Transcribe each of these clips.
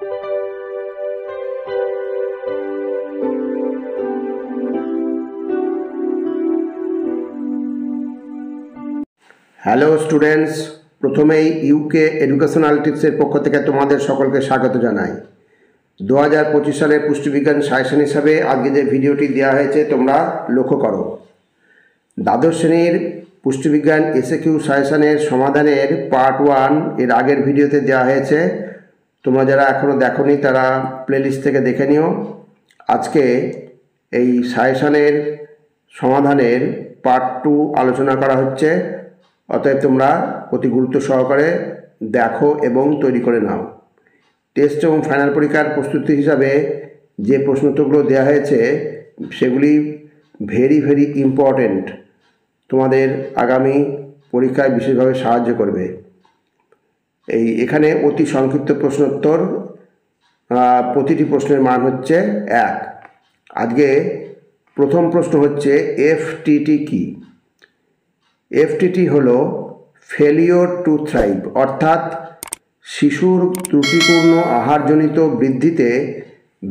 Hello students, প্রথমেই UK educational টিপসের পক্ষ থেকে তোমাদের সকলকে স্বাগত জানাই। 2025 সালের পুষ্টিবিজ্ঞান সাজেশন হিসাবে আজকে যে ভিডিওটি দেওয়া হয়েছে তোমরা লক্ষ্য করো। দ্বাদশ শ্রেণীর পুষ্টিবিজ্ঞান এসএকিউ সাজেশনের সমাধানের পার্ট 1 এর আগের ভিডিওতে দেওয়া হয়েছে। তোমরা যারা এখনও দেখোনি তারা প্লেলিস্ট থেকে দেখে নিও। আজকে এই সাজেশনের সমাধানের পার্ট 2 আলোচনা করা হচ্ছে, অতএব তোমরা অতি গুরুত্ব সহকারে দেখো এবং তৈরি করে নাও। টেস্ট এবং ফাইনাল পরীক্ষার প্রস্তুতি হিসাবে যে প্রশ্নোত্তরগুলো দেওয়া হয়েছে সেগুলি ভেরি ইম্পর্টেন্ট, তোমাদের আগামী পরীক্ষায় বিশেষভাবে সাহায্য করবে। এখানে অতি সংক্ষিপ্ত প্রশ্নোত্তর, প্রতিটি প্রশ্নের মান হচ্ছে 1। আজকে প্রথম প্রশ্ন হচ্ছে এফটিটি কি? এফটিটি হলো ফেলিওর টু থ্রাইভ, অর্থাৎ শিশুর ত্রুটিপূর্ণ আহারজনিত বৃদ্ধিতে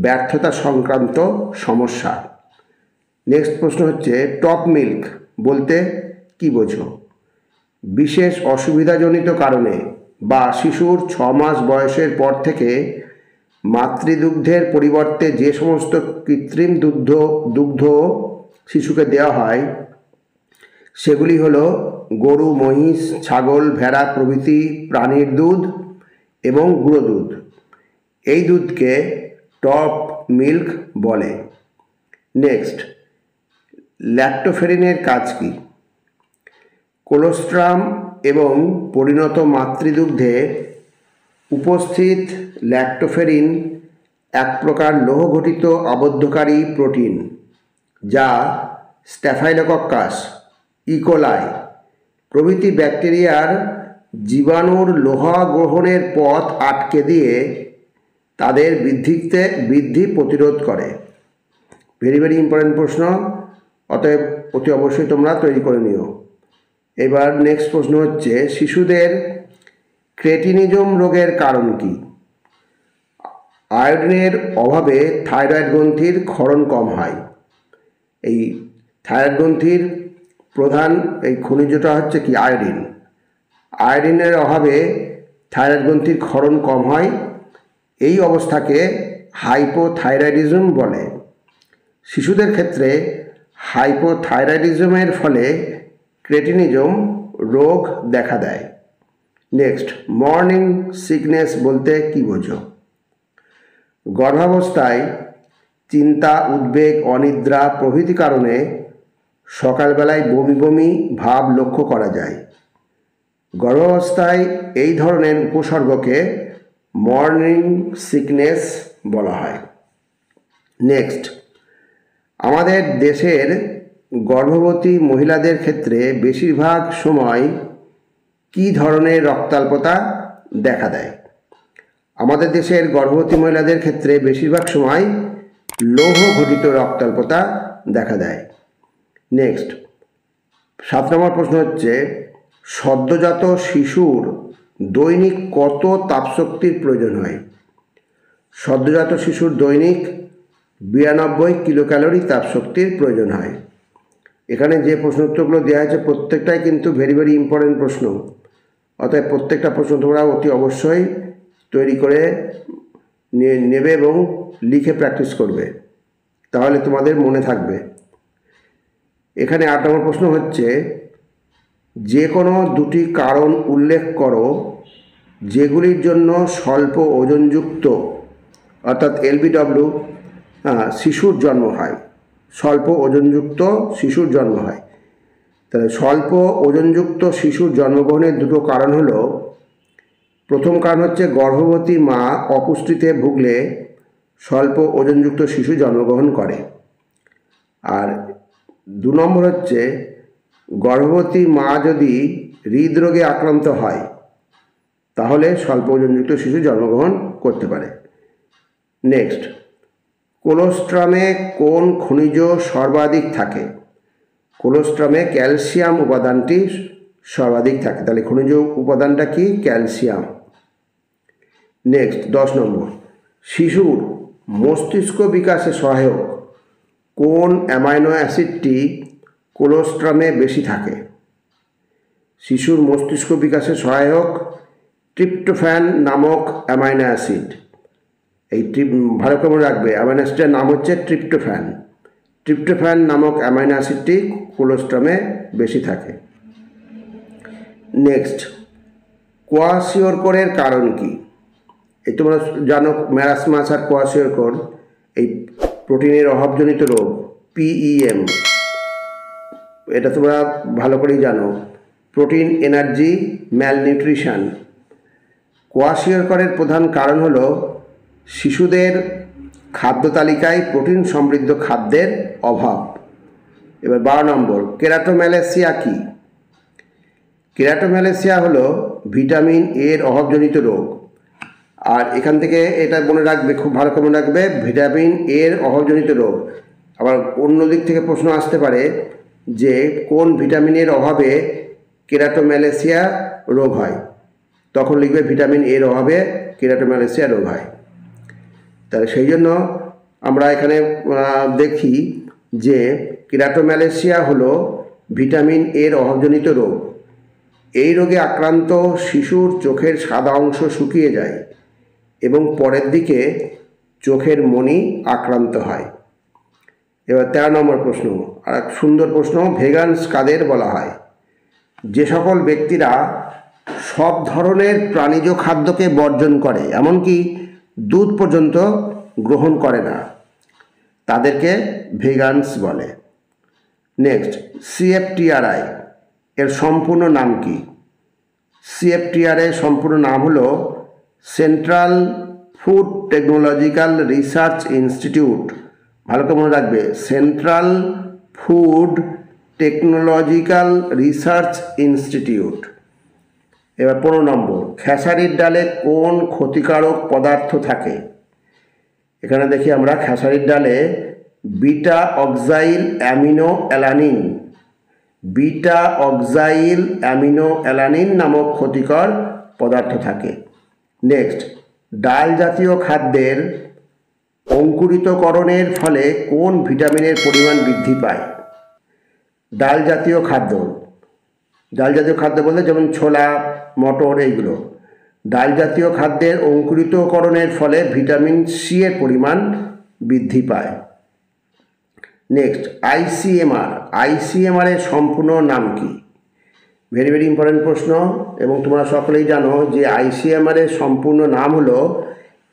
ব্যর্থতা সংক্রান্ত সমস্যা। নেক্সট প্রশ্ন হচ্ছে টপ মিল্ক বলতে কি বোঝো? বিশেষ অসুবিধাজনিত কারণে বা শিশুর 6 মাস বয়সের পর থেকে মাতৃদুগ্ধের পরিবর্তে যে সমস্ত কৃত্রিম দুগ্ধ শিশুকে দেওয়া হয় সেগুলি হলো গরু, মহিষ, ছাগল, ভেড়া প্রভৃতি প্রাণীর দুধ এবং গুঁড়ো দুধ। এই দুধকে টপ মিল্ক বলে। নেক্সট, ল্যাক্টোফেরিনের কাজ কি? কোলোস্ট্রাম এবং পরিণত মাতৃদুগ্ধে উপস্থিত ল্যাক্টোফেরিন এক প্রকার লৌহঘটিত আবদ্ধকারী প্রোটিন যা স্ট্যাফাইলোকক্কাস, ইকোলাই প্রভৃতি ব্যাকটেরিয়ার জীবাণুর লোহা গ্রহণের পথ আটকে দিয়ে তাদের বৃদ্ধি প্রতিরোধ করে। ভেরি ইম্পর্টেন্ট প্রশ্ন, অতএব অতি অবশ্যই তোমরা তৈরি করে নিও। এবার নেক্সট প্রশ্ন হচ্ছে শিশুদের ক্রেটিনিজম রোগের কারণ কি? আয়োডিনের অভাবে থাইরয়েড গ্রন্থির ক্ষরণ কম হয়। এই থাইরয়েড গ্রন্থির প্রধান এই খনিজটা হচ্ছে কি? আয়োডিন। আয়োডিনের অভাবে থাইরয়েড গ্রন্থির ক্ষরণ কম হয়। এই অবস্থাকে হাইপোথাইরয়েডিজম বলে। শিশুদের ক্ষেত্রে হাইপোথাইরয়েডিজমের ফলে ক্রেটিনিজম রোগ দেখা দেয়। নেক্সট, মর্নিং সিকনেস বলতে কি বোঝো? গর্ভাবস্থায় চিন্তা, উদ্বেগ, অনিদ্রা প্রভৃতি কারণে সকালবেলায় বমি ভাব লক্ষ্য করা যায়। গর্ভাবস্থায় এই ধরনের উপসর্গকে মর্নিং সিকনেস বলা হয়। নেক্সট, আমাদের দেশের গর্ভবতী মহিলাদের ক্ষেত্রে বেশিরভাগ সময় কি ধরনের রক্তাল্পতা দেখা দেয়? আমাদের দেশের গর্ভবতী মহিলাদের ক্ষেত্রে বেশিরভাগ সময় লৌহ ঘটিত রক্তাল্পতা দেখা দেয়। নেক্সট, 7 নম্বর প্রশ্ন হচ্ছে সদ্যজাত শিশুর দৈনিক কত তাপশক্তির প্রয়োজন হয়? সদ্যজাত শিশুর দৈনিক 92 কিলোক্যালোরি তাপশক্তির প্রয়োজন হয়। এখানে যে প্রশ্ন উত্তরগুলো দেওয়া হয়েছে প্রত্যেকটাই কিন্তু ভেরি ইম্পর্টেন্ট প্রশ্ন, অতএব প্রত্যেকটা প্রশ্ন তোমরা অতি অবশ্যই তৈরি করে নেবে এবং লিখে প্র্যাকটিস করবে, তাহলে তোমাদের মনে থাকবে। এখানে 8 নম্বর প্রশ্ন হচ্ছে যে কোনো 2টি কারণ উল্লেখ করো যেগুলির জন্য স্বল্প ওজনযুক্ত অর্থাৎ LBW শিশুর জন্ম হয়। স্বল্প ওজনযুক্ত শিশুর জন্ম হয়। তাহলে স্বল্প ওজনযুক্ত শিশুর জন্মগ্রহণের 2টো কারণ হলো, প্রথম কারণ হচ্ছে গর্ভবতী মা অপুষ্টিতে ভুগলে স্বল্প ওজনযুক্ত শিশু জন্মগ্রহণ করে। আর 2 নম্বর হচ্ছে গর্ভবতী মা যদি হৃদরোগে আক্রান্ত হয় তাহলে স্বল্প ওজনযুক্ত শিশু জন্মগ্রহণ করতে পারে। নেক্সট, কোলোস্ট্রামে কোন খনিজ সর্বাধিক থাকে? কোলোস্ট্রামে ক্যালসিয়াম উপাদানটি সর্বাধিক থাকে। তাহলে খনিজ উপাদানটা কি? ক্যালসিয়াম। নেক্সট 10 নম্বর, শিশুর মস্তিষ্ক বিকাশে সহায়ক কোন অ্যামাইনো অ্যাসিডটি কোলোস্ট্রামে বেশি থাকে? শিশুর মস্তিষ্ক বিকাশে সহায়ক ট্রিপ্টোফ্যান নামক অ্যামাইনো অ্যাসিড। এই ভালো করে মনে রাখবে, অ্যামাইনো অ্যাসিডের নাম হচ্ছে ট্রিপ্টোফ্যান। ট্রিপ্টোফ্যান নামক অ্যামাইনো অ্যাসিডটি কোলোস্ট্রামে বেশি থাকে। নেক্সট, কোয়াশিওরকরের কারণ কি? এই তোমরা জানো ম্যারাসমাস আর কোয়াশিওরকর এই প্রোটিনের অভাবজনিত রোগ PEM, এটা তোমরা ভালো করেই জানো। Protein energy malnutrition. কোয়াশিওরকরের প্রধান কারণ হলো শিশুদের খাদ্য তালিকায় প্রোটিন সমৃদ্ধ খাদ্যের অভাব। এবার 12 নম্বর, কেরাটোম্যালেসিয়া কি? কেরাটোম্যালেসিয়া হলো ভিটামিন এর অভাবজনিত রোগ। আর এখান থেকে এটা মনে রাখবে, খুব ভালো করে মনে রাখবে, ভিটামিন এর অভাবজনিত রোগ। আবার অন্য দিক থেকে প্রশ্ন আসতে পারে যে কোন ভিটামিনের অভাবে কেরাটোম্যালেসিয়া রোগ হয়, তখন লিখবে ভিটামিন এর অভাবে কেরাটোম্যালেসিয়া রোগ হয়। তাহলে সেই জন্য আমরা এখানে দেখি যে কেরাটোম্যালেসিয়া হলো ভিটামিন এর অভাবজনিত রোগ। এই রোগে আক্রান্ত শিশুর চোখের সাদা অংশ শুকিয়ে যায় এবং পরের দিকে চোখের মণি আক্রান্ত হয়। এবার 13 নম্বর প্রশ্ন, আর এক সুন্দর প্রশ্ন, ভেগানস কাদের বলা হয়? যে সকল ব্যক্তিরা সব ধরনের প্রাণীজ খাদ্যকে বর্জন করে, এমনকি দুধ পর্যন্ত গ্রহণ করে না, তাদেরকে ভেগানস বলে। নেক্সট, CFTRI এর সম্পূর্ণ নাম কি? CFTRI সম্পূর্ণ নাম হলো central food technological research institute. ভালো করে মনে রাখবে, central food technological research institute. এবার 15 নম্বর, খেসারির ডালে কোন ক্ষতিকারক পদার্থ থাকে? এখানে দেখি আমরা খেসারির ডালে beta oxalyl amino alanine, beta oxalyl amino alanine নামক ক্ষতিকর পদার্থ থাকে। নেক্সট, ডাল জাতীয় খাদ্যের অঙ্কুরিতকরণের ফলে কোন ভিটামিনের পরিমাণ বৃদ্ধি পায়? ডাল জাতীয় খাদ্য, ডাল জাতীয় খাদ্য বলতে যেমন ছোলা, মটর, এইগুলো। ডাল জাতীয় খাদ্যের অঙ্কুরিতকরণের ফলে ভিটামিন সি এর পরিমাণ বৃদ্ধি পায়। নেক্সট, ICMR এর সম্পূর্ণ নাম কি? ভেরি ভেরি ইম্পর্টেন্ট প্রশ্ন, এবং তোমরা সকলেই জানো যে ICMR এর সম্পূর্ণ নাম হলো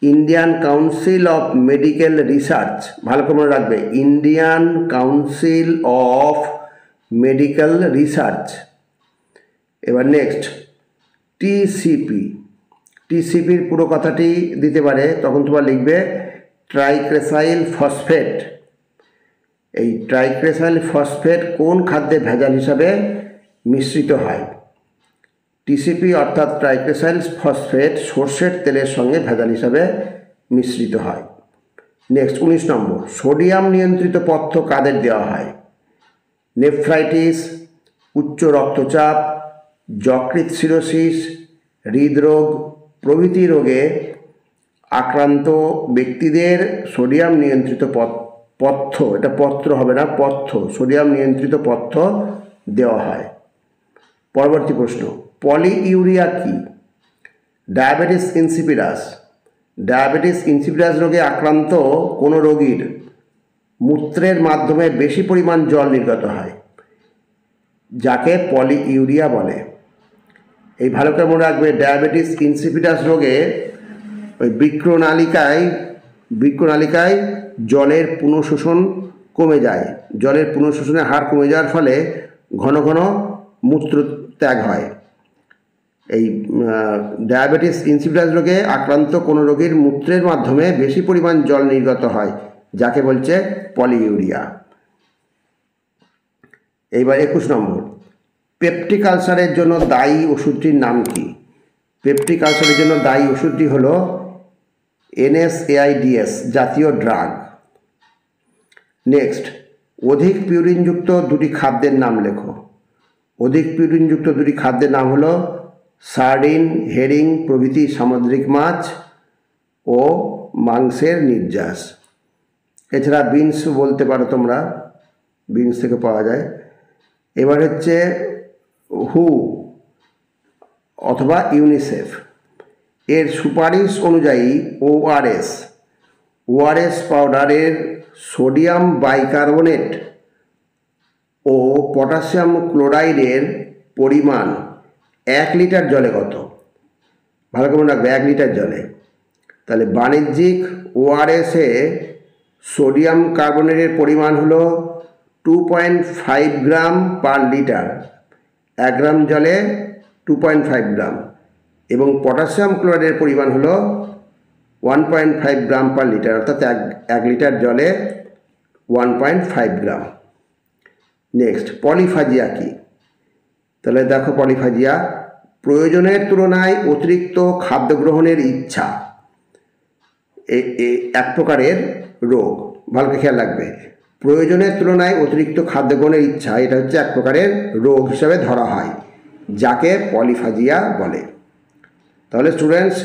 Indian council of medical research. ভালো করে মনে রাখবে, Indian council of medical research. এবার নেক্সট, TCPর পুরো কথাটি দিতে পারে, তখন তোমরা লিখবে ট্রাইক্রেসাইল ফসফেট। এই ট্রাইক্রেসাইল ফসফেট কোন খাদ্যে ভেজাল হিসাবে মিশ্রিত হয়? TCP অর্থাৎ ট্রাইক্রেসাইল ফসফেট সর্ষের তেলের সঙ্গে ভেজাল হিসাবে মিশ্রিত হয়। নেক্সট 19 নম্বর, সোডিয়াম নিয়ন্ত্রিত পথ্য কাদের দেওয়া হয়? নেফ্রাইটিস, উচ্চ রক্তচাপ, যকৃৎ সিরোসিস, হৃদরোগ প্রভৃতি রোগে আক্রান্ত ব্যক্তিদের সোডিয়াম নিয়ন্ত্রিত পথ্য, এটা পত্র হবে না, পথ্য, সোডিয়াম নিয়ন্ত্রিত পথ্য দেওয়া হয়। পরবর্তী প্রশ্ন, পলিইউরিয়া কি? ডায়াবেটিস ইনসিপিডাস রোগে আক্রান্ত কোনো রোগীর মূত্রের মাধ্যমে বেশি পরিমাণ জল নির্গত হয়, যাকে পলিইউরিয়া বলে। এই ভালো করে মনে রাখবে, ডায়াবেটিস ইনসিপিডাস রোগে ওই বৃক্কনালিকায় জলের পুনঃশোষণ কমে যায়, জলের পুনঃশোষণের হার কমে যাওয়ার ফলে ঘন ঘন মূত্র ত্যাগ হয়। এই ডায়াবেটিস ইনসিপিডাস রোগে আক্রান্ত কোনো রোগীর মূত্রের মাধ্যমে বেশি পরিমাণ জল নির্গত হয়, যাকে বলছে পলিইউরিয়া। এইবার 21 নম্বর, পেপটিক আলসারের জন্য দায়ী ওষুধটির নাম কি? পেপটিক আলসারের জন্য দায়ী ওষুধটি হলো NSAIDs জাতীয় ড্রাগ। নেক্সট, অধিক পিউরিনযুক্ত দুটি খাদ্যের নাম লেখো। অধিক পিউরিনযুক্ত দুটি খাদ্যের নাম হলো সার্ডিন, হেরিং প্রভৃতি সামুদ্রিক মাছ ও মাংসের নির্যাস। এছাড়া বিনস বলতে পারো তোমরা, বিনস থেকে পাওয়া যায়। এবার হচ্ছে হু অথবা ইউনিসেফ এর সুপারিশ অনুযায়ী ওআরএস পাউডারের সোডিয়াম বাইকার্বনেট ও পটাশিয়াম ক্লোরাইডের পরিমাণ 1 লিটার জলে কত? ভালো করে মনে রাখবে, 1 লিটার জলে। তাহলে বাণিজ্যিক ওআরএসে সোডিয়াম কার্বনেটের পরিমাণ হলো 2.5 গ্রাম পার লিটার, 1 গ্রাম জলে 2.5 গ্রাম, এবং পটাশিয়াম ক্লোরাইডের পরিমাণ হলো 1.5 গ্রাম পার লিটার, অর্থাৎ 1 লিটার জলে 1.5 গ্রাম। নেক্সট, পলিফাজিয়া কি? তাহলে দেখো, পলিফাজিয়া প্রয়োজনের তুলনায় অতিরিক্ত খাদ্য গ্রহণের ইচ্ছা, এক প্রকারের রোগ। ভালো করে খেয়াল রাখবে, প্রয়োজনের তুলনায় অতিরিক্ত খাদ্য গ্রহণের ইচ্ছা, এটা হচ্ছে এক প্রকারের রোগ হিসাবে ধরা হয়, যাকে পলিফাজিয়া বলে। তাহলে স্টুডেন্টস,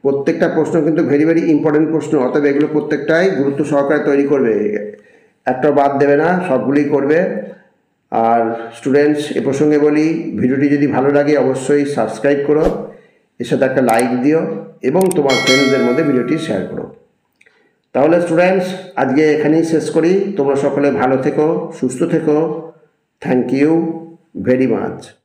প্রত্যেকটা প্রশ্ন কিন্তু ভেরি ভেরি ইম্পর্টেন্ট প্রশ্ন, অতএব এগুলো প্রত্যেকটাই গুরুত্ব সহকারে তৈরি করবে, একটা বাদ দেবে না, সবগুলোই করবে। আর স্টুডেন্টস, এ প্রসঙ্গে বলি, ভিডিওটি যদি ভালো লাগে অবশ্যই সাবস্ক্রাইব করো, এর সাথে একটা লাইক দিও এবং তোমার ফ্রেন্ডসদের মধ্যে ভিডিওটি শেয়ার করো। তাহলে স্টুডেন্টস, আজকে এখানেই শেষ করি। তোমরা সকলে ভালো থেকো, সুস্থ থেকো। Thank you very much.